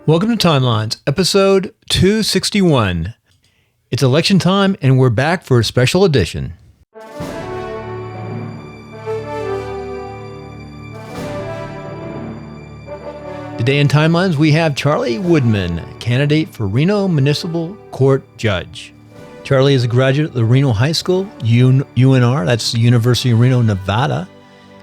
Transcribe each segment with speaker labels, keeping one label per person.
Speaker 1: Welcome to Timelines, episode 261. It's election time, and we're back for a special edition. Today in Timelines, we have Charlie Woodman, candidate for Reno Municipal Court Judge. Charlie is a graduate of the Reno High School, UNR, that's the University of Reno, Nevada,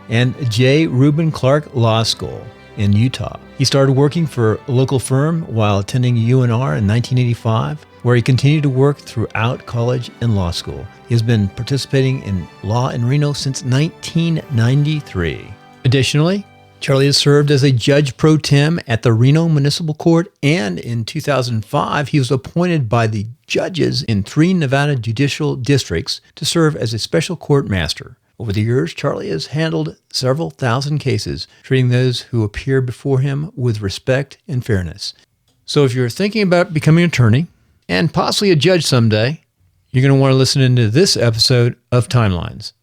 Speaker 1: and J. Reuben Clark Law School in Utah. He started working for a local firm while attending UNR in 1985, where he continued to work throughout college and law school. He has been participating in law in Reno since 1993. Additionally, Charlie has served as a judge pro tem at the Reno Municipal Court, and in 2005, he was appointed by the judges in 3 Nevada judicial districts to serve as a special court master. Over the years, Charlie has handled several thousand cases, treating those who appear before him with respect and fairness. So if you're thinking about becoming an attorney and possibly a judge someday, you're going to want to listen into this episode of Timelines.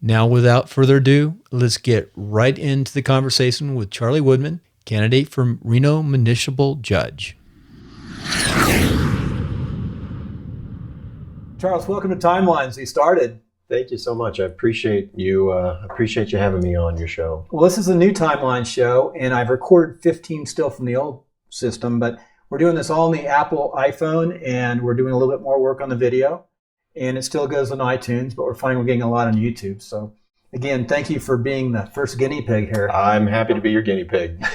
Speaker 1: Now, without further ado, let's get right into the conversation with Charlie Woodman, candidate for Reno Municipal Judge. Charles, welcome to Timelines. We started.
Speaker 2: Thank you so much. I appreciate you having me on your show.
Speaker 1: Well, this is a new Timeline show, and I've recorded 15 still from the old system, but we're doing this all on the Apple iPhone, and we're doing a little bit more work on the video, and it still goes on iTunes, but we're finding we're getting a lot on YouTube. So again, thank you for being the first guinea pig here.
Speaker 2: I'm happy to be your guinea pig.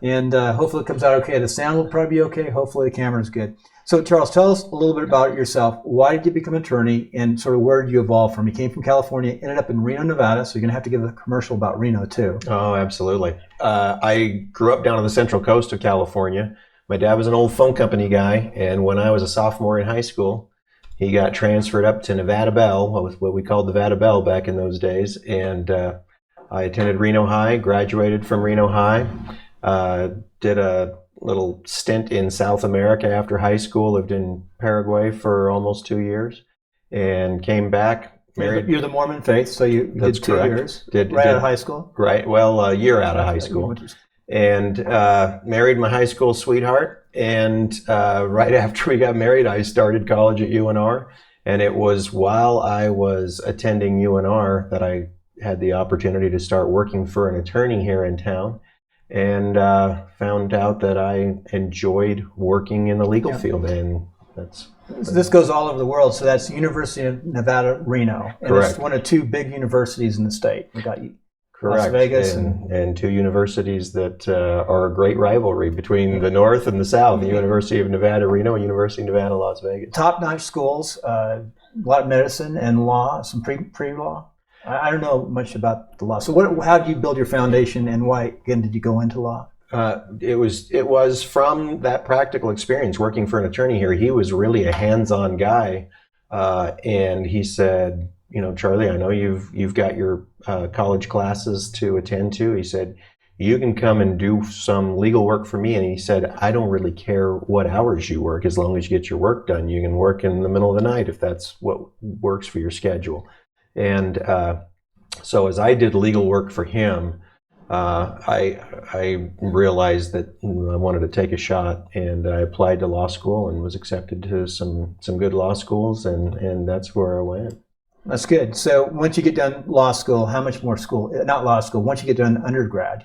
Speaker 1: And hopefully it comes out okay. The sound will probably be okay. Hopefully the camera's good. So Charles, tell us a little bit about yourself. Why did you become an attorney, and sort of where did you evolve from? You came from California, ended up in Reno, Nevada, so you're going to have to give a commercial about Reno too.
Speaker 2: Oh, absolutely. I grew up down on the central coast of California. My dad was an old phone company guy, and when I was a sophomore in high school, he got transferred up to Nevada Bell, what we called Nevada Bell back in those days, and I attended Reno High, graduated from Reno High, did a little stint in South America after high school, lived in Paraguay for almost 2 years, and came back. Married.
Speaker 1: You're the Mormon faith, so you
Speaker 2: That's
Speaker 1: did 2
Speaker 2: correct.
Speaker 1: years
Speaker 2: Did
Speaker 1: out of high school?
Speaker 2: Right, well, a year out of high school. And married my high school sweetheart, and right after we got married, I started college at UNR, and it was while I was attending UNR that I had the opportunity to start working for an attorney here in town, and found out that I enjoyed working in the legal field, and
Speaker 1: this goes all over the world. So that's University of Nevada, Reno, and
Speaker 2: correct.
Speaker 1: It's one of 2 big universities in the state. We got
Speaker 2: Correct.
Speaker 1: Las Vegas
Speaker 2: and 2 universities that are a great rivalry between the North and the South, the University of Nevada, Reno, and University of Nevada, Las Vegas.
Speaker 1: Top-notch schools, a lot of medicine and law, some pre-law. I don't know much about the law. So how did you build your foundation, and why, again, did you go into law?
Speaker 2: It was from that practical experience working for an attorney here. He was really a hands-on guy, and he said, Charlie, I know you've got your college classes to attend to. He said, you can come and do some legal work for me. And he said, I don't really care what hours you work, as long as you get your work done. You can work in the middle of the night if that's what works for your schedule. And so as I did legal work for him, I realized that I wanted to take a shot, and I applied to law school and was accepted to some good law schools, and that's where I went.
Speaker 1: That's good. So once you get done law school, how much more school? Not law school. Once you get done undergrad,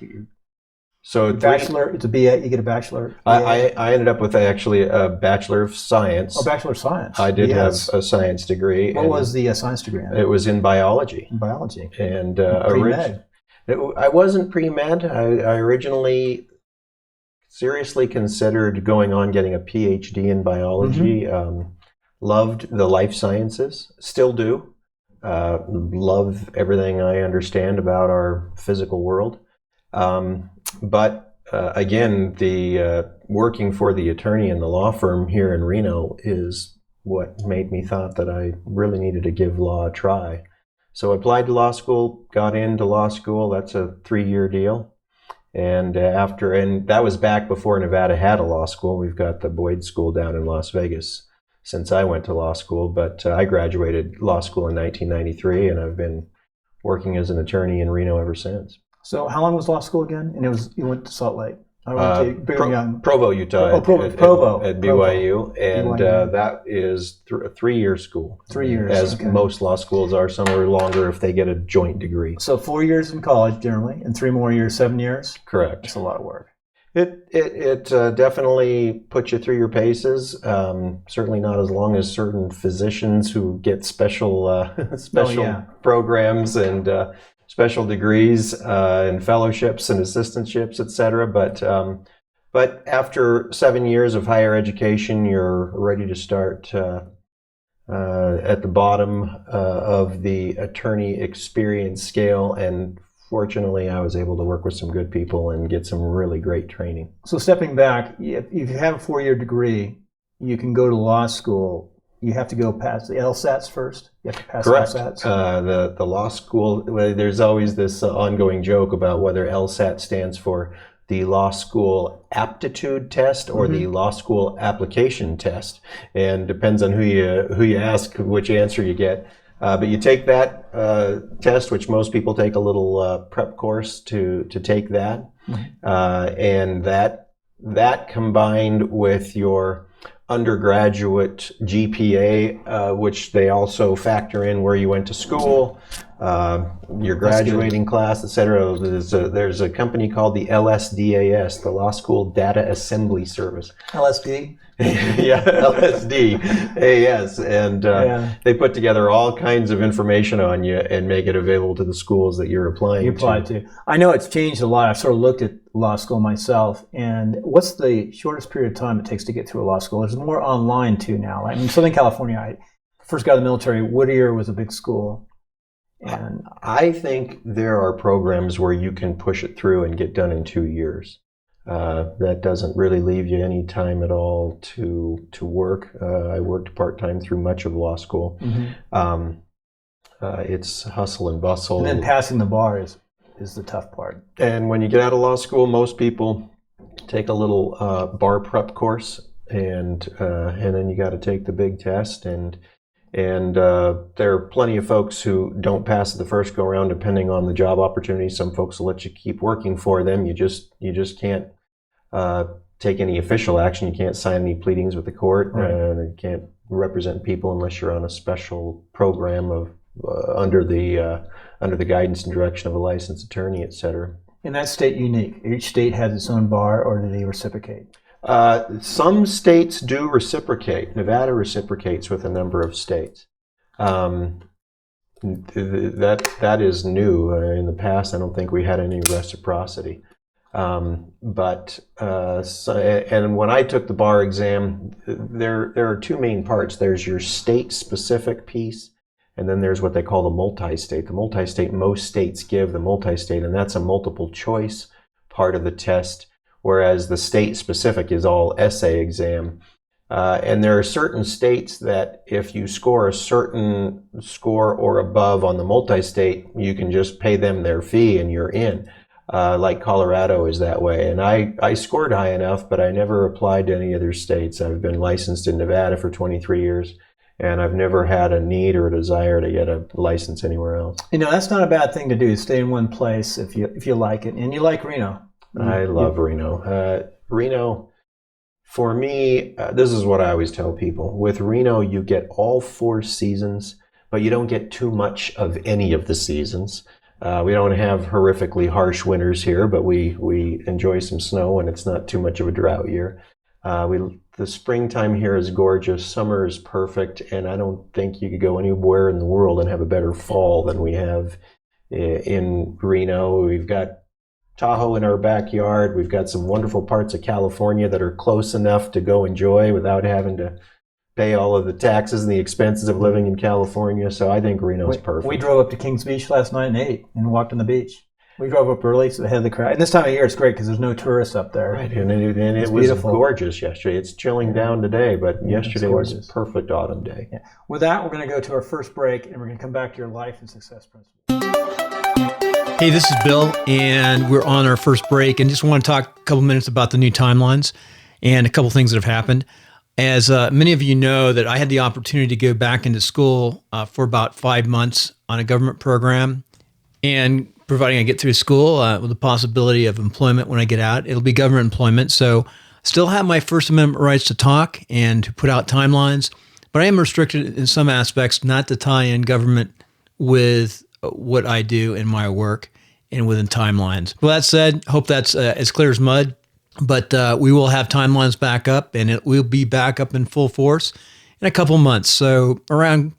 Speaker 2: so
Speaker 1: bachelor. It's a BA. You get a bachelor.
Speaker 2: I ended up with actually a Bachelor of Science.
Speaker 1: Oh, Bachelor of Science.
Speaker 2: I did have a science degree.
Speaker 1: What was the science degree?
Speaker 2: It was in biology.
Speaker 1: Biology.
Speaker 2: And
Speaker 1: pre-med.
Speaker 2: I wasn't pre-med. I originally seriously considered going on getting a PhD in biology. Mm-hmm. Loved the life sciences. Still do. Love everything I understand about our physical world. But again, the working for the attorney in the law firm here in Reno is what made me thought that I really needed to give law a try. So I applied to law school, got into law school. That's a 3-year deal. And that was back before Nevada had a law school. We've got the Boyd School down in Las Vegas since I went to law school, but I graduated law school in 1993, and I've been working as an attorney in Reno ever since.
Speaker 1: So how long was law school again? And you went to Salt Lake.
Speaker 3: I went to Brigham Young.
Speaker 2: Provo, Utah.
Speaker 3: Provo.
Speaker 2: At BYU. And
Speaker 3: BYU.
Speaker 2: That is a 3-year school.
Speaker 3: 3 years.
Speaker 2: As most law schools are. Some are longer if they get a joint degree.
Speaker 3: So 4 years in college generally, and 3 more years, 7 years?
Speaker 2: Correct.
Speaker 3: That's a lot of work.
Speaker 2: It definitely puts you through your paces. Certainly not as long as certain physicians who get special programs and special degrees and fellowships and assistantships, etc. But after 7 years of higher education, you're ready to start at the bottom of the attorney experience scale. And fortunately, I was able to work with some good people and get some really great training.
Speaker 3: So stepping back, if you have a 4-year degree, you can go to law school. You have to go past the LSATs first? You have to pass
Speaker 2: Correct.
Speaker 3: LSATs?
Speaker 2: The law school, there's always this ongoing joke about whether LSAT stands for the law school aptitude test or the law school application test. And depends on who you ask, which answer you get. But you take that test, which most people take a little prep course to take that. And that combined with your undergraduate GPA, which they also factor in where you went to school, your graduating class, etc. There's a company called the LSDAS, the Law School Data Assembly Service.
Speaker 3: LSD?
Speaker 2: Yeah, LSDAS. And they put together all kinds of information on you and make it available to the schools that you're applying to.
Speaker 3: You apply to. I know it's changed a lot. I've sort of looked at law school myself. And what's the shortest period of time it takes to get through a law school? There's more online too now. Right? In Southern California, I first got out of the military. Whittier was a big school. And
Speaker 2: I think there are programs where you can push it through and get done in 2 years. That doesn't really leave you any time at all to work. I worked part-time through much of law school. It's hustle and bustle.
Speaker 3: And then passing the bar is the tough part.
Speaker 2: And when you get out of law school, most people take a little bar prep course, and then you got to take the big test. And there are plenty of folks who don't pass the first go around, depending on the job opportunity. Some folks will let you keep working for them. You just can't take any official action. You can't sign any pleadings with the court, and you can't represent people unless you're on a special program of under the guidance and direction of a licensed attorney, et cetera.
Speaker 3: And that's state unique. Each state has its own bar, or do they reciprocate?
Speaker 2: Some states do reciprocate. Nevada reciprocates with a number of states. That is new. In the past, I don't think we had any reciprocity. And when I took the bar exam, there are two main parts. There's your state-specific piece, and then there's what they call the multi-state. The multi-state, most states give the multi-state, and that's a multiple choice part of the test, whereas the state-specific is all essay exam. And there are certain states that if you score a certain score or above on the multi-state, you can just pay them their fee and you're in. Like Colorado is that way. And I scored high enough, but I never applied to any other states. I've been licensed in Nevada for 23 years, and I've never had a need or a desire to get a license anywhere else.
Speaker 3: You know, that's not a bad thing to do, stay in one place if you like it. And you like Reno.
Speaker 2: I love Reno. Reno, for me, this is what I always tell people. With Reno, you get all 4 seasons, but you don't get too much of any of the seasons. We don't have horrifically harsh winters here, but we enjoy some snow, and it's not too much of a drought year. The springtime here is gorgeous. Summer is perfect, and I don't think you could go anywhere in the world and have a better fall than we have in Reno. We've got Tahoe in our backyard. We've got some wonderful parts of California that are close enough to go enjoy without having to pay all of the taxes and the expenses of living in California. So I think Reno's perfect.
Speaker 3: We drove up to Kings Beach last night and ate and walked on the beach. We drove up early, so ahead of the crowd. And this time of year, it's great because there's no tourists up there.
Speaker 2: Right, and it was beautiful. Gorgeous yesterday. It's chilling down today, but yesterday was a perfect autumn day.
Speaker 3: Yeah. With that, we're going to go to our first break, and we're going to come back to your life and success principles.
Speaker 1: Hey, this is Bill, and we're on our first break, and just want to talk a couple minutes about the new timelines and a couple things that have happened. As many of you know, that I had the opportunity to go back into school for about 5 months on a government program, and providing I get through school with the possibility of employment when I get out. It'll be government employment. So still have my First Amendment rights to talk and to put out timelines, but I am restricted in some aspects not to tie in government with what I do in my work and within timelines. Well, that said, hope that's as clear as mud, but we will have timelines back up, and it will be back up in full force in a couple months. So around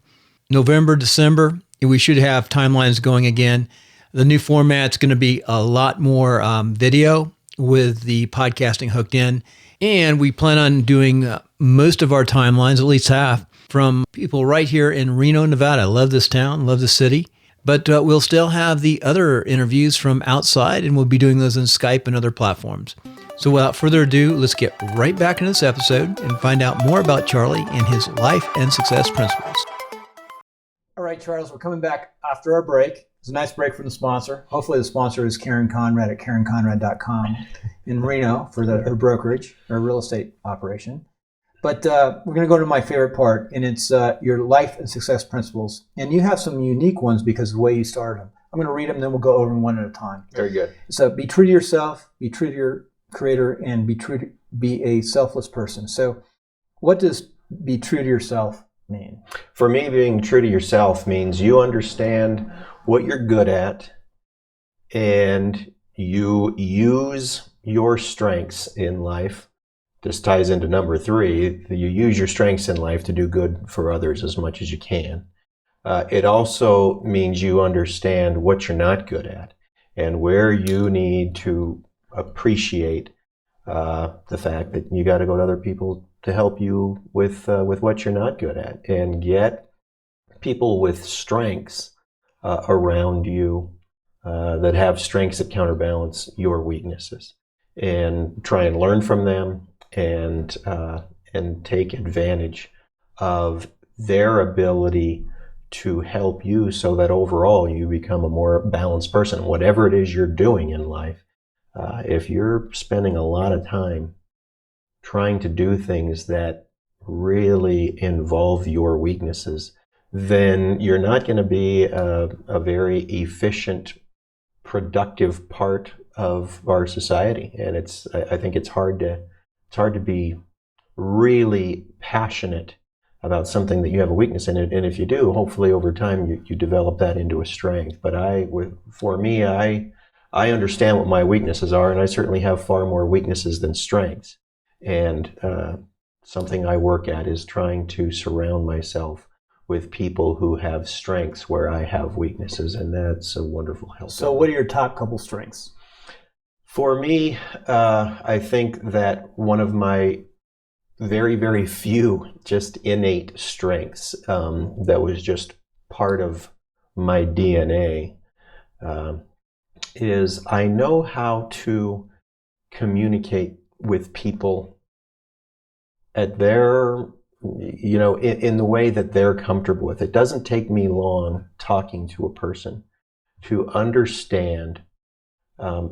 Speaker 1: November, December, we should have timelines going again. The new format's going to be a lot more video with the podcasting hooked in. And we plan on doing most of our timelines, at least half, from people right here in Reno, Nevada. Love this town, love the city. But we'll still have the other interviews from outside, and we'll be doing those on Skype and other platforms. So without further ado, let's get right back into this episode and find out more about Charlie and his life and success principles. All right, Charles, we're coming back after our break. It's a nice break from the sponsor. Hopefully the sponsor is Karen Conrad at KarenConrad.com in Reno for her brokerage, her real estate operation. But we're going to go to my favorite part, and it's your life and success principles. And you have some unique ones because of the way you started them. I'm going to read them, then we'll go over them one at a time.
Speaker 2: Very good.
Speaker 3: So be true to yourself, be true to your creator, and be a selfless person. So what does be true to yourself mean?
Speaker 2: For me, being true to yourself means you understand what you're good at, and you use your strengths in life. This ties into number 3. You use your strengths in life to do good for others as much as you can. It also means you understand what you're not good at and where you need to appreciate the fact that you got to go to other people to help you with what you're not good at, and get people with strengths around you that have strengths that counterbalance your weaknesses, and try and learn from them and take advantage of their ability to help you so that overall you become a more balanced person. Whatever it is you're doing in life, if you're spending a lot of time trying to do things that really involve your weaknesses, then you're not going to be a very efficient, productive part of our society. And I think it's hard to be really passionate about something that you have a weakness in it. And if you do, hopefully over time you develop that into a strength. But for me, I understand what my weaknesses are, and I certainly have far more weaknesses than strengths. And something I work at is trying to surround myself with people who have strengths where I have weaknesses, and that's a wonderful help.
Speaker 3: So what are your top couple strengths?
Speaker 2: For me, I think that one of my very, very few just innate strengths that was just part of my DNA is I know how to communicate with people at their, in the way that they're comfortable with. It doesn't take me long talking to a person to understand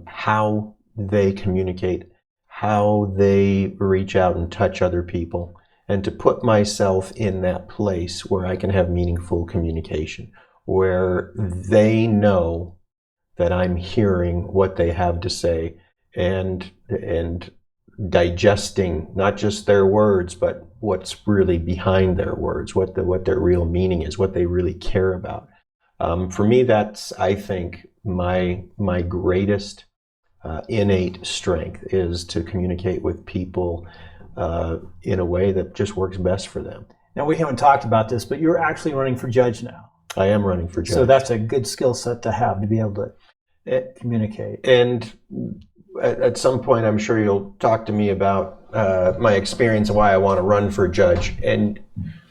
Speaker 2: how they communicate, how they reach out and touch other people, and to put myself in that place where I can have meaningful communication, where they know that I'm hearing what they have to say and digesting not just their words, but what's really behind their words, what their real meaning is, what they really care about. For me, that's, I think, my greatest innate strength is to communicate with people in a way that just works best for them.
Speaker 3: Now, we haven't talked about this, but you're actually running for judge now.
Speaker 2: I am running for judge.
Speaker 3: So that's a good skill set to have, to be able to communicate.
Speaker 2: And at some point, I'm sure you'll talk to me about my experience and why I want to run for judge. And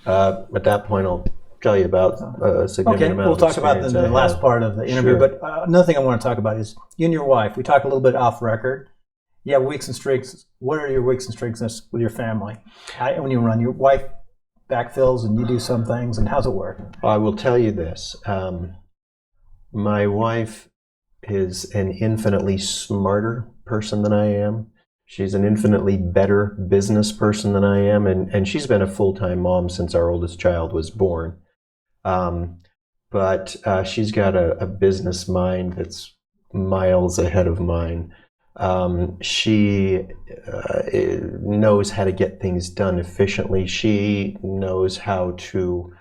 Speaker 2: at that point, I'll tell you about a significant amount of experience.
Speaker 3: We'll talk about that in the last part of the interview.
Speaker 2: Sure.
Speaker 3: But another thing I want to talk about is you and your wife. We talk a little bit off record. You have weeks and strengths. What are your weeks and strengths with your family? When you run, your wife backfills and you do some things, and how's it work?
Speaker 2: I will tell you this. My wife is an infinitely smarter person than I am. She's an infinitely better business person than I am, and she's been a full-time mom since our oldest child was born. But she's got a business mind that's miles ahead of mine. She knows how to get things done efficiently. She knows how to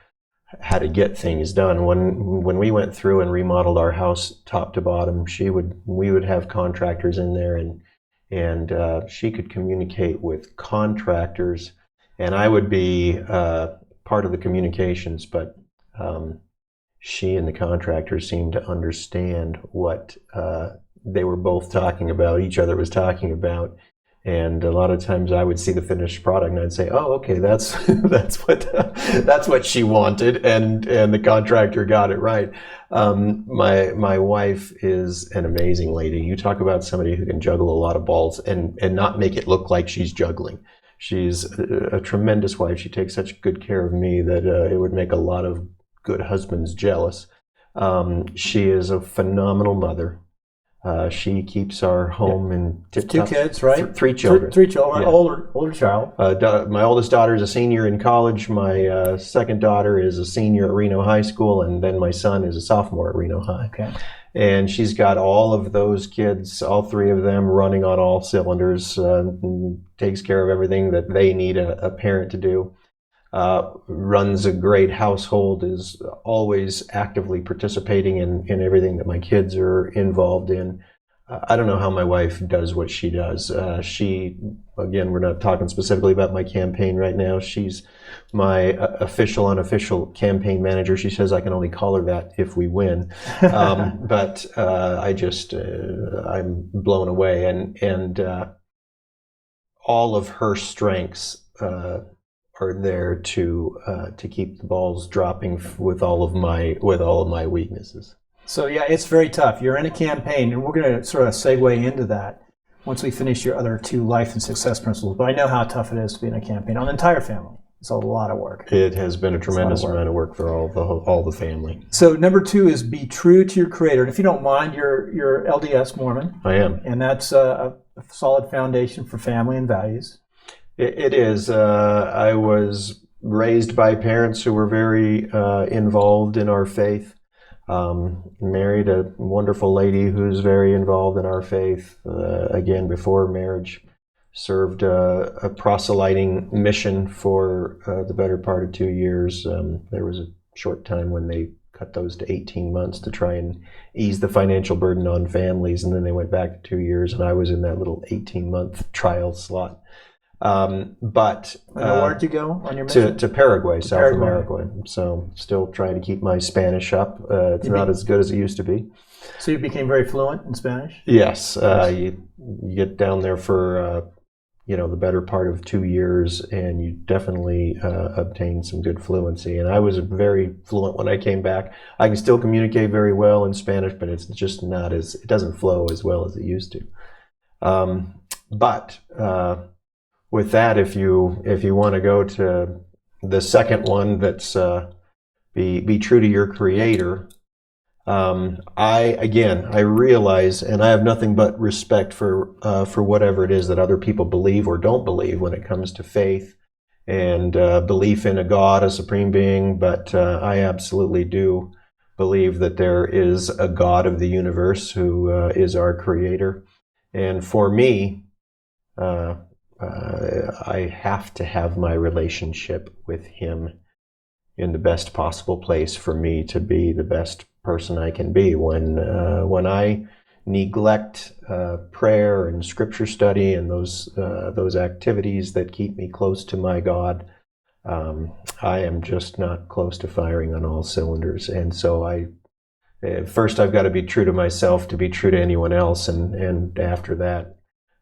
Speaker 2: get things done. When we went through and remodeled our house top to bottom, we would have contractors in there, and she could communicate with contractors, and I would be part of the communications, but she and the contractors seemed to understand what they were both talking about, each other was talking about. And a lot of times I would see the finished product and I'd say, "Oh, okay, that's that's what she wanted," and the contractor got it right. My wife is an amazing lady. You talk about somebody who can juggle a lot of balls and not make it look like she's juggling. She's a tremendous wife. She takes such good care of me that it would make a lot of good husbands jealous. She is a phenomenal mother. She keeps our home in tip-top.
Speaker 3: 2 kids, right?
Speaker 2: Three children.
Speaker 3: Three children.
Speaker 2: Yeah.
Speaker 3: Older child.
Speaker 2: My oldest daughter is a senior in college. My second daughter is a senior at Reno High School, and then my son is a sophomore at Reno High.
Speaker 3: Okay.
Speaker 2: And she's got all of those kids, all 3 of them, running on all cylinders. Takes care of everything that they need a parent to do. Runs a great household, is always actively participating in everything that my kids are involved in. I don't know how my wife does what she does. Again, we're not talking specifically about my campaign right now. She's my unofficial campaign manager. She says I can only call her that if we win. But I'm blown away. And all of her strengths are there to keep the balls dropping with all of my weaknesses.
Speaker 3: So yeah, it's very tough. You're in a campaign, and we're going to sort of segue into that once we finish your other 2 life and success principles. But I know how tough it is to be in a campaign on the entire family. It's a lot of work.
Speaker 2: It has been a tremendous amount of work for all the family.
Speaker 3: So number 2 is be true to your Creator. And if you don't mind, you're LDS Mormon.
Speaker 2: I am,
Speaker 3: and that's a solid foundation for family and values.
Speaker 2: It is. I was raised by parents who were very involved in our faith. Married a wonderful lady who's very involved in our faith. Again, before marriage, served a proselyting mission for the better part of 2 years. There was a short time when they cut those to 18 months to try and ease the financial burden on families, and then they went back to 2 years, and I was in that little 18-month trial slot. But
Speaker 3: where did you go on your mission?
Speaker 2: To Paraguay, South America. So still trying to keep my Spanish up. It's not as good as it used to be.
Speaker 3: So you became very fluent in Spanish?
Speaker 2: Yes. You get down there for the better part of 2 years, and you definitely obtain some good fluency. And I was very fluent when I came back. I can still communicate very well in Spanish, but it's just it doesn't flow as well as it used to. But with that, if you want to go to the second one, that's be true to your Creator. I realize, and I have nothing but respect for whatever it is that other people believe or don't believe when it comes to faith and belief in a God, a supreme being. But I absolutely do believe that there is a God of the universe who is our Creator. And for me, I have to have my relationship with Him in the best possible place for me to be the best person I can be. When I neglect prayer and scripture study and those activities that keep me close to my God, I am just not close to firing on all cylinders. And so first I've got to be true to myself to be true to anyone else, and after that,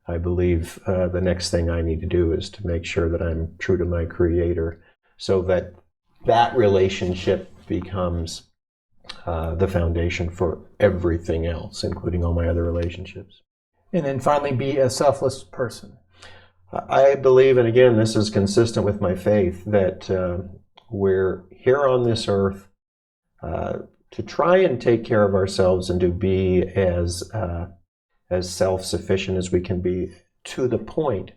Speaker 2: I believe the next thing I need to do is to make sure that I'm true to my Creator, so that relationship becomes the foundation for everything else, including all my other relationships.
Speaker 3: And then finally, be a selfless person.
Speaker 2: I believe, and again, this is consistent with my faith, that we're here on this earth to try and take care of ourselves and to be as self-sufficient as we can be, to the point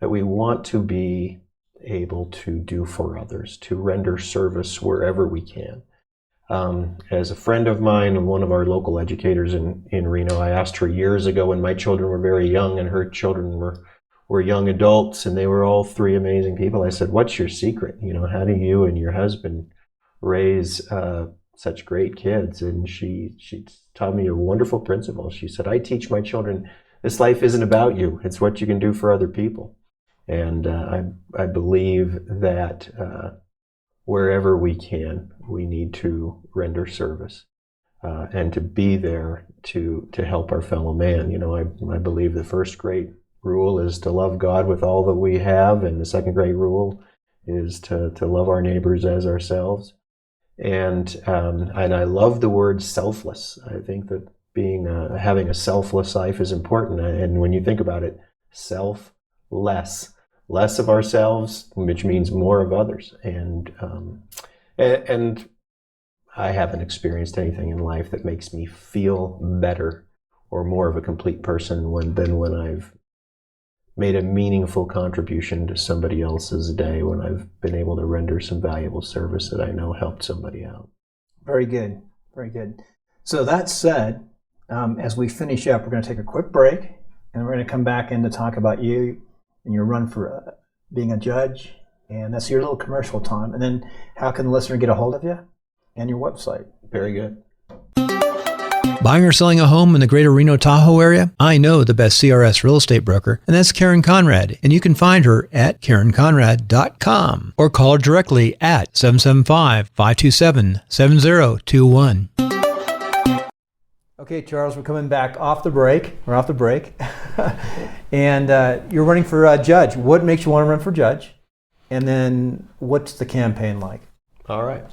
Speaker 2: that we want to be able to do for others, to render service wherever we can. As a friend of mine and one of our local educators in Reno, I asked her years ago when my children were very young and her children were young adults, and they were all three amazing people. I said, "What's your secret? How do you and your husband raise such great kids?" And she taught me a wonderful principle. She said, "I teach my children, this life isn't about you. It's what you can do for other people." And I believe that wherever we can, we need to render service and to be there to help our fellow man. I believe the first great rule is to love God with all that we have, and the second great rule is to love our neighbors as ourselves. And I love the word selfless. I think that having a selfless life is important. And when you think about it, selfless, less of ourselves, which means more of others. And I haven't experienced anything in life that makes me feel better or more of a complete person than when I've made a meaningful contribution to somebody else's day, when I've been able to render some valuable service that I know helped somebody out.
Speaker 3: Very good. Very good. So that said, as we finish up, we're going to take a quick break, and we're going to come back in to talk about you and your run for being a judge. And that's your little commercial time. And then how can the listener get a hold of you and your website?
Speaker 2: Very good.
Speaker 1: Buying or selling a home in the greater Reno Tahoe area? I know the best CRS real estate broker, and that's Karen Conrad. And you can find her at KarenConrad.com or call her directly at 775-527-7021. Okay, Charles, we're coming back off the break. We're off the break. And you're running for judge. What makes you want to run for judge? And then what's the campaign like?
Speaker 2: All right.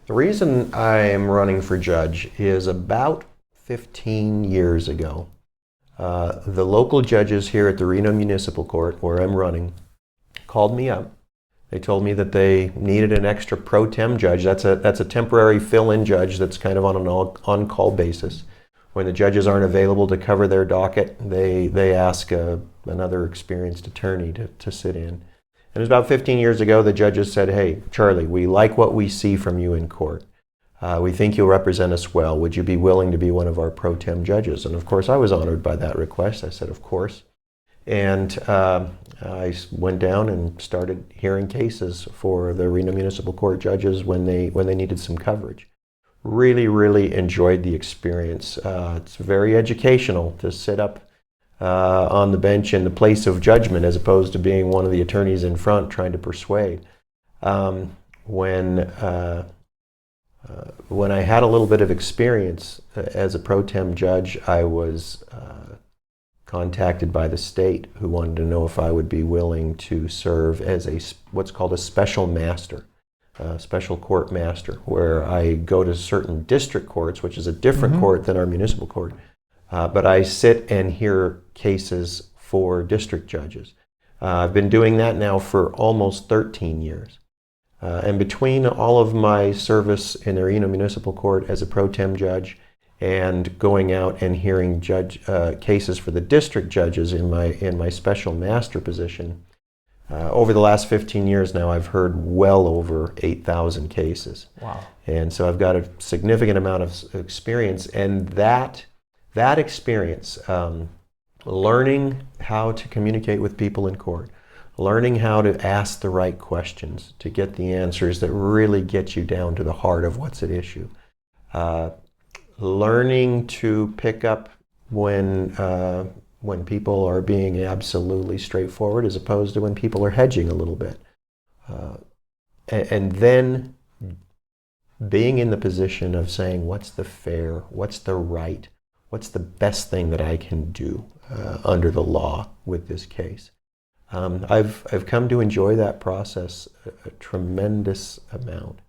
Speaker 2: The reason I am running for judge is about 15 years ago, the local judges here at the Reno Municipal Court, where I'm running, called me up. They told me that they needed an extra pro tem judge. That's a temporary fill-in judge that's kind of on an on-call basis. When the judges aren't available to cover their docket, they ask another experienced attorney to sit in. And it was about 15 years ago, the judges said, "Hey, Charlie, we like what we see from you in court. We think you'll represent us well. Would you be willing to be one of our pro tem judges?" And of course, I was honored by that request. I said, "Of course." And I went down and started hearing cases for the Reno Municipal Court judges when they needed some coverage. Really, really enjoyed the experience. It's very educational to sit up on the bench in the place of judgment as opposed to being one of the attorneys in front trying to persuade. When I had a little bit of experience as a pro tem judge, I was contacted by the state who wanted to know if I would be willing to serve as what's called a special master, special court master, where I go to certain district courts, which is a different court than our municipal court, but I sit and hear cases for district judges. I've been doing that now for almost 13 years. And between all of my service in the Reno Municipal Court as a pro tem judge and going out and hearing cases for the district judges in my special master position, over the last 15 years now, I've heard well over 8,000 cases.
Speaker 3: Wow.
Speaker 2: And so I've got a significant amount of experience, and that experience, learning how to communicate with people in court, learning how to ask the right questions to get the answers that really get you down to the heart of what's at issue, learning to pick up when people are being absolutely straightforward as opposed to when people are hedging a little bit. And then being in the position of saying, what's the fair, what's the right, what's the best thing that I can do under the law with this case. I've come to enjoy that process a tremendous amount.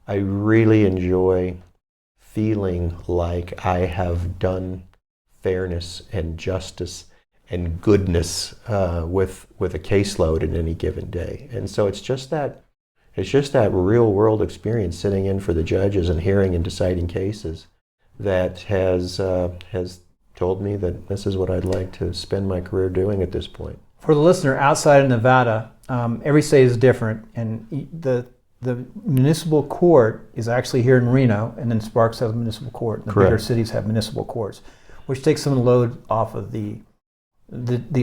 Speaker 2: I really enjoy feeling like I have done fairness and justice and goodness with a caseload in any given day. And so it's just that real world experience sitting in for the judges and hearing and deciding cases that has told me that this is what I'd like to spend my career doing at this point.
Speaker 3: For the listener outside of Nevada, every state is different, and the the municipal court is actually here in Reno, and then Sparks has a municipal court, and the
Speaker 2: Correct.
Speaker 3: bigger cities have municipal courts, which takes some of the load off of the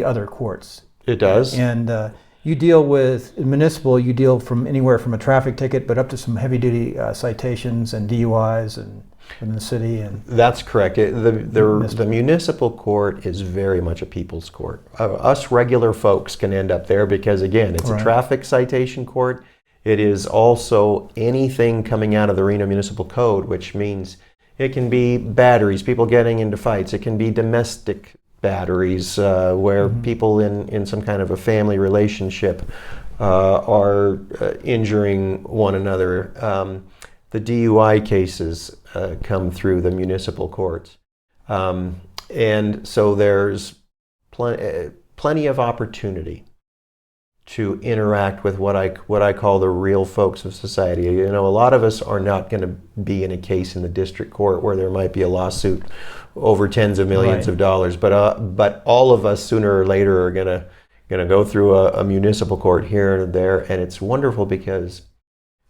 Speaker 3: other courts.
Speaker 2: It does.
Speaker 3: And you deal with municipal. You deal from anywhere from a traffic ticket, but up to some heavy-duty citations and DUIs and in the city. And
Speaker 2: that's correct. The municipal court is very much a people's court. Us regular folks can end up there because, again, it's
Speaker 3: Right.
Speaker 2: a traffic citation court. It is also anything coming out of the Reno Municipal Code, which means it can be batteries, people getting into fights. It can be domestic batteries where people in some kind of a family relationship are injuring one another. The DUI cases come through the municipal courts. And so there's plenty of opportunity to interact with what I call the real folks of society. You know, a lot of us are not going to be in a case in the district court where there might be a lawsuit over tens of millions
Speaker 3: Right.
Speaker 2: of dollars, but all of us sooner or later are going to go through a municipal court here and there, and it's wonderful because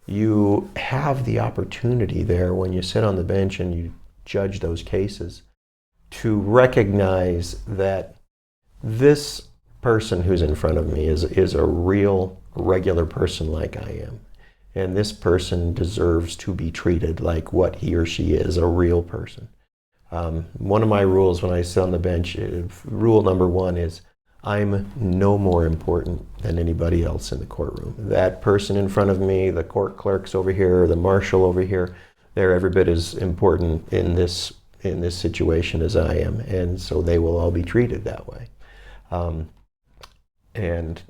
Speaker 2: you have the opportunity there when you sit on the bench and you judge those cases to recognize that this person who's in front of me is a real, regular person like I am. And this person deserves to be treated like what he or she is, a real person. One of my rules when I sit on the bench, rule number one is I'm no more important than anybody else in the courtroom. That person in front of me, the court clerks over here, the marshal over here, they're every bit as important in this situation as I am. And so they will all be treated that way. And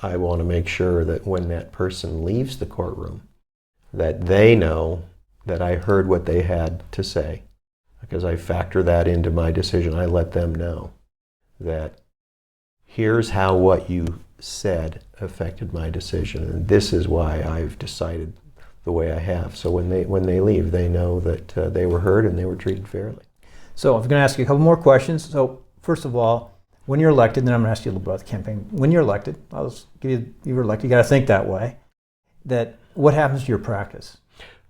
Speaker 2: I want to make sure that when that person leaves the courtroom, that they know that I heard what they had to say, because I factor that into my decision. I let them know that here's how what you said affected my decision, and this is why I've decided the way I have. So when they leave, they know that they were heard and they were treated fairly.
Speaker 3: so I'm going to ask you a couple more questions. So first of all, when you're elected, then I'm going to ask you a little bit about the campaign. When you're elected, you were elected, you got to think that way. That what happens to your practice?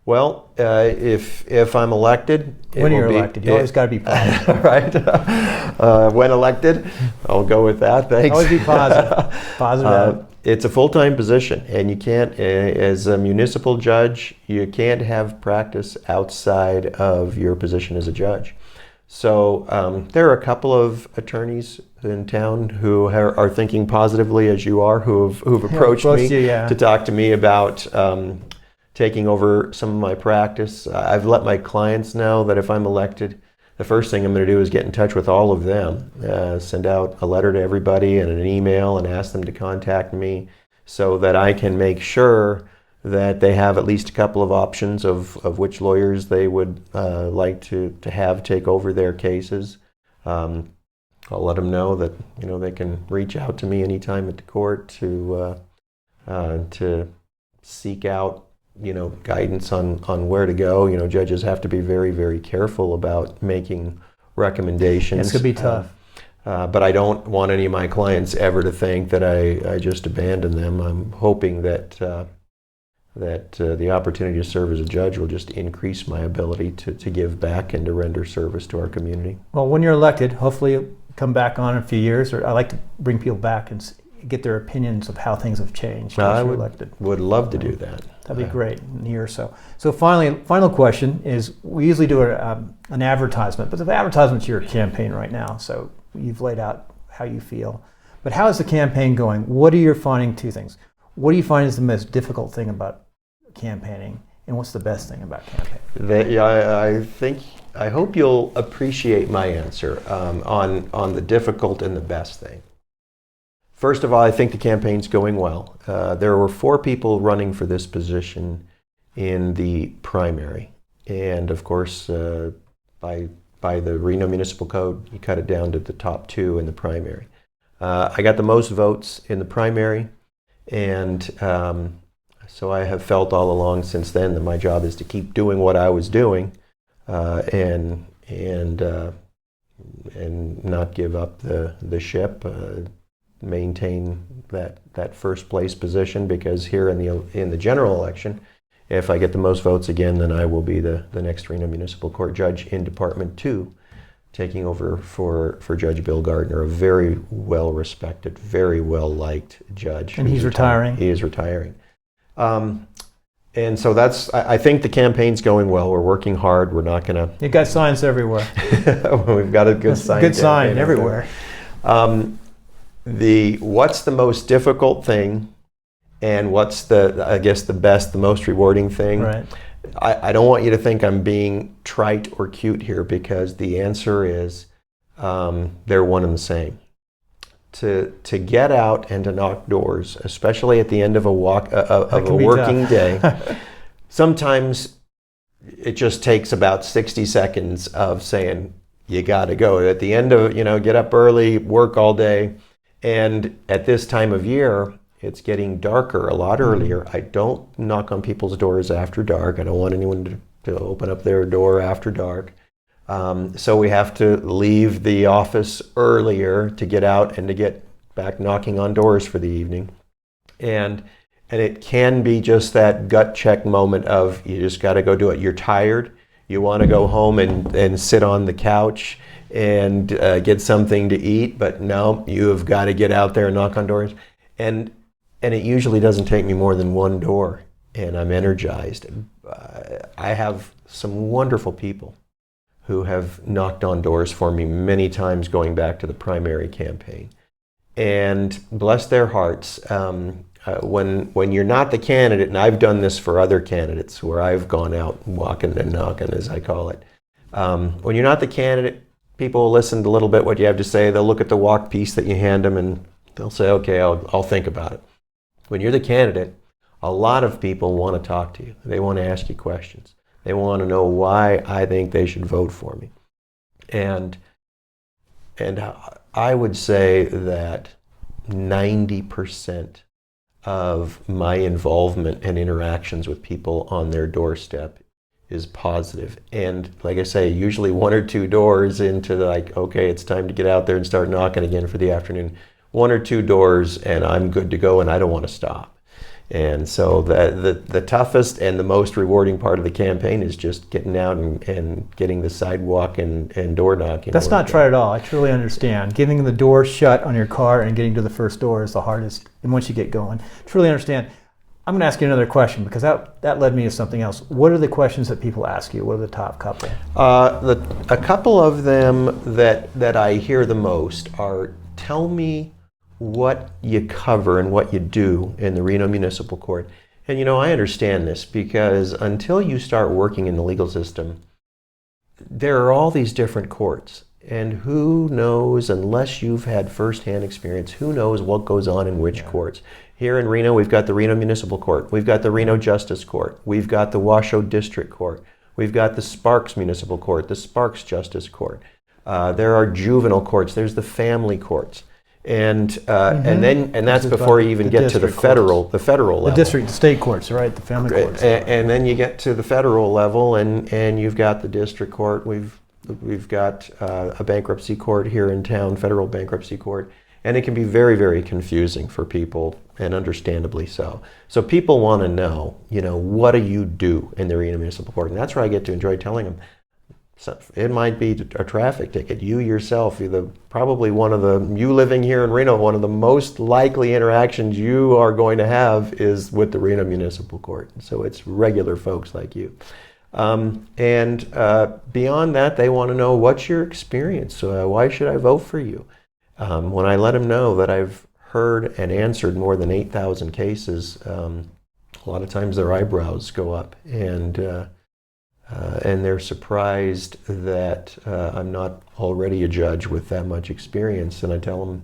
Speaker 2: Well, if I'm elected,
Speaker 3: When you're elected, you always got to be positive.
Speaker 2: right. When elected, I'll go with that. Thanks.
Speaker 3: Always be positive. Positive.
Speaker 2: It's a full-time position, and you can't, as a municipal judge, you can't have practice outside of your position as a judge. So there are a couple of attorneys in town who are thinking positively, as you are, who've approached me to talk to me about taking over some of my practice. I've let my clients know that if I'm elected, the first thing I'm going to do is get in touch with all of them, send out a letter to everybody and an email and ask them to contact me so that I can make sure that they have at least a couple of options of which lawyers they would like to have take over their cases. I'll let them know that they can reach out to me anytime at the court to seek out guidance on where to go. Judges have to be very, very careful about making recommendations.
Speaker 3: It's going to be tough.
Speaker 2: But I don't want any of my clients ever to think that I just abandon them. I'm hoping that the opportunity to serve as a judge will just increase my ability to give back and to render service to our community.
Speaker 3: Well, when you're elected, hopefully you'll come back on in a few years, or I like to bring people back and get their opinions of how things have changed.
Speaker 2: I would love to do that.
Speaker 3: That'd be great in a year or so. So final question is, we usually do an advertisement, but the advertisement's your campaign right now, so you've laid out how you feel. But how is the campaign going? What are you finding? Two things. What do you find is the most difficult thing about campaigning, and what's the best thing about campaigning?
Speaker 2: I hope you'll appreciate my answer on the difficult and the best thing. First of all, I think the campaign's going well. There were 4 people running for this position in the primary, and of course, by the Reno Municipal Code, you cut it down to the top 2 in the primary. I got the most votes in the primary, and so I have felt all along since then that my job is to keep doing what I was doing, and not give up the ship. maintain that first place position, because here in the general election, if I get the most votes again, then I will be the next Reno Municipal Court judge in Department 2, taking over for Judge Bill Gardner, a very well-respected, very well-liked judge.
Speaker 3: And he's retiring.
Speaker 2: He is retiring. And so I think the campaign's going well. We're working hard. We're not going to...
Speaker 3: You got signs everywhere.
Speaker 2: We've got a good sign.
Speaker 3: Good sign everywhere.
Speaker 2: What's the most difficult thing, and what's the most rewarding thing?
Speaker 3: Right.
Speaker 2: I don't want you to think I'm being trite or cute here, because the answer is they're one and the same. To get out and to knock doors, especially at the end of a working day, sometimes it just takes about 60 seconds of saying, you got to go. At the end of, get up early, work all day. And at this time of year, it's getting darker a lot earlier. I don't knock on people's doors after dark. I don't want anyone to open up their door after dark. So we have to leave the office earlier to get out and to get back knocking on doors for the evening. And it can be just that gut check moment of, you just got to go do it. You're tired. You want to go home and sit on the couch and get something to eat, but no, you have got to get out there and knock on doors. And it usually doesn't take me more than one door, and I'm energized. I have some wonderful people who have knocked on doors for me many times going back to the primary campaign. And bless their hearts, when you're not the candidate, and I've done this for other candidates where I've gone out walking and knocking, as I call it. When you're not the candidate, people will listen to a little bit what you have to say. They'll look at the walk piece that you hand them and they'll say, okay, I'll think about it. When you're the candidate, a lot of people want to talk to you. They want to ask you questions. They want to know why I think they should vote for me. And I would say that 90% of my involvement and interactions with people on their doorstep is positive. And like I say, usually one or two doors into okay, it's time to get out there and start knocking again for the afternoon. One or two doors and I'm good to go, and I don't want to stop. And so the toughest and the most rewarding part of the campaign is just getting out and getting the sidewalk and door knocking.
Speaker 3: That's not trite at all. I truly understand. Getting the door shut on your car and getting to the first door is the hardest. And once you get going, truly understand. I'm going to ask you another question, because that led me to something else. What are the questions that people ask you? What are the top couple?
Speaker 2: A couple of them that I hear the most are, tell me what you cover and what you do in the Reno Municipal Court. And I understand this, because until you start working in the legal system, there are all these different courts. And who knows, unless you've had firsthand experience, who knows what goes on in which courts. Here in Reno, we've got the Reno Municipal Court. We've got the Reno Justice Court. We've got the Washoe District Court. We've got the Sparks Municipal Court, the Sparks Justice Court. There are juvenile courts. There's the family courts. And that's before you even get to the federal level.
Speaker 3: The state courts, right? The family courts.
Speaker 2: And then you get to the federal level, and you've got the district court. We've got a bankruptcy court here in town, federal bankruptcy court, and it can be very, very confusing for people, and understandably so. So people want to know, what do you do in the Reno Municipal Court? And that's where I get to enjoy telling them. So it might be a traffic ticket. You yourself, you living here in Reno, one of the most likely interactions you are going to have is with the Reno Municipal Court. So it's regular folks like you. And beyond that, they want to know, what's your experience? Why should I vote for you? When I let them know that I've heard and answered more than 8,000 cases, a lot of times their eyebrows go up, and they're surprised that I'm not already a judge with that much experience. And I tell them,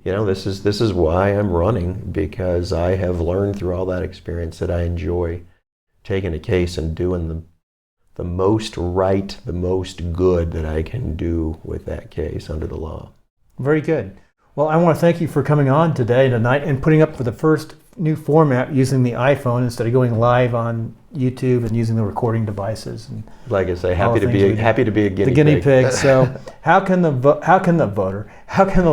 Speaker 2: this is why I'm running, because I have learned through all that experience that I enjoy taking a case and doing the most right, the most good that I can do with that case under the law.
Speaker 3: Very good. Well, I want to thank you for coming on tonight, and putting up for the first new format using the iPhone instead of going live on YouTube and using the recording devices. And
Speaker 2: like I say, happy to be a guinea
Speaker 3: pig. So how can the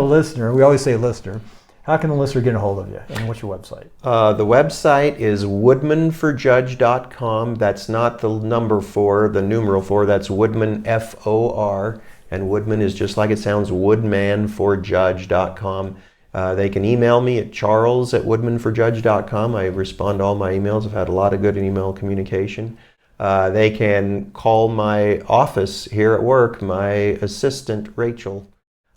Speaker 3: listener, we always say listener, How can the listener get a hold of you? And what's your website?
Speaker 2: The website is woodmanforjudge.com. That's not the number 4, the numeral 4. That's Woodman, F-O-R. And Woodman is just like it sounds, woodmanforjudge.com. They can email me at charles@woodmanforjudge.com. I respond to all my emails. I've had a lot of good email communication. They can call my office here at work. My assistant, Rachel,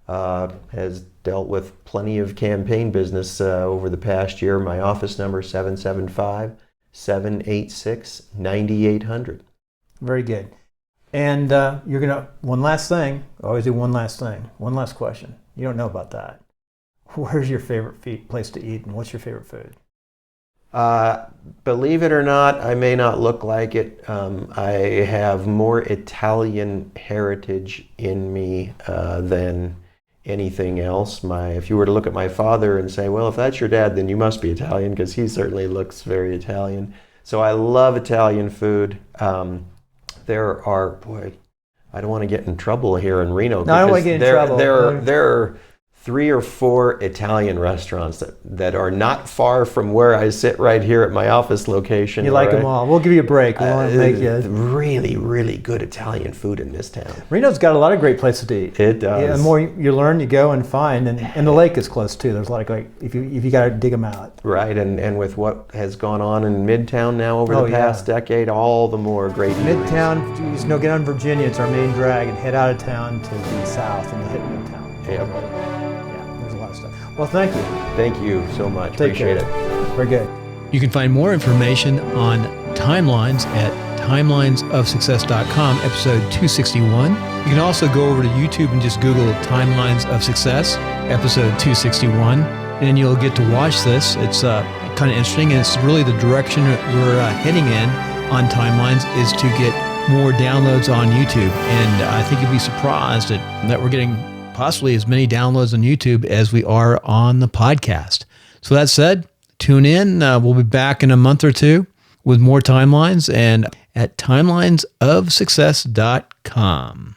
Speaker 2: has dealt with plenty of campaign business over the past year. My office number is 775-786-9800.
Speaker 3: Very good. And you're going to, one last thing, I always do one last thing, one last question. You don't know about that. Where's your favorite place to eat, and what's your favorite food?
Speaker 2: Believe it or not, I may not look like it. I have more Italian heritage in me than anything else. If you were to look at my father and say, well, if that's your dad, then you must be Italian, because he certainly looks very Italian. So I love Italian food. There are, I don't want to get in trouble here in Reno.
Speaker 3: No, I don't want to get in trouble.
Speaker 2: There are 3 or 4 Italian restaurants that are not far from where I sit right here at my office location.
Speaker 3: You like them all. We'll give you a break. We want to make you
Speaker 2: really, really good Italian food in this town.
Speaker 3: Reno's got a lot of great places to eat.
Speaker 2: It does.
Speaker 3: Yeah, the more you learn, you go and find, and the lake is close too. There's a lot of great, if you got to dig them out.
Speaker 2: Right, and with what has gone on in Midtown now over the past decade, all the more great.
Speaker 3: Midtown, get on Virginia. It's our main drag, and head out of town to the south and hit Midtown.
Speaker 2: Yep.
Speaker 3: Well, thank you.
Speaker 2: Thank you so much.
Speaker 3: Take
Speaker 2: Appreciate
Speaker 3: care.
Speaker 2: it.
Speaker 3: Very good.
Speaker 1: You can find more information on timelines at timelinesofsuccess.com, episode 261. You can also go over to YouTube and just Google Timelines of Success, episode 261, and you'll get to watch this. It's kind of interesting, and it's really the direction that we're heading in on Timelines is to get more downloads on YouTube. And I think you'll be surprised that we're getting possibly as many downloads on YouTube as we are on the podcast. So that said, tune in. We'll be back in a month or two with more timelines and at timelinesofsuccess.com.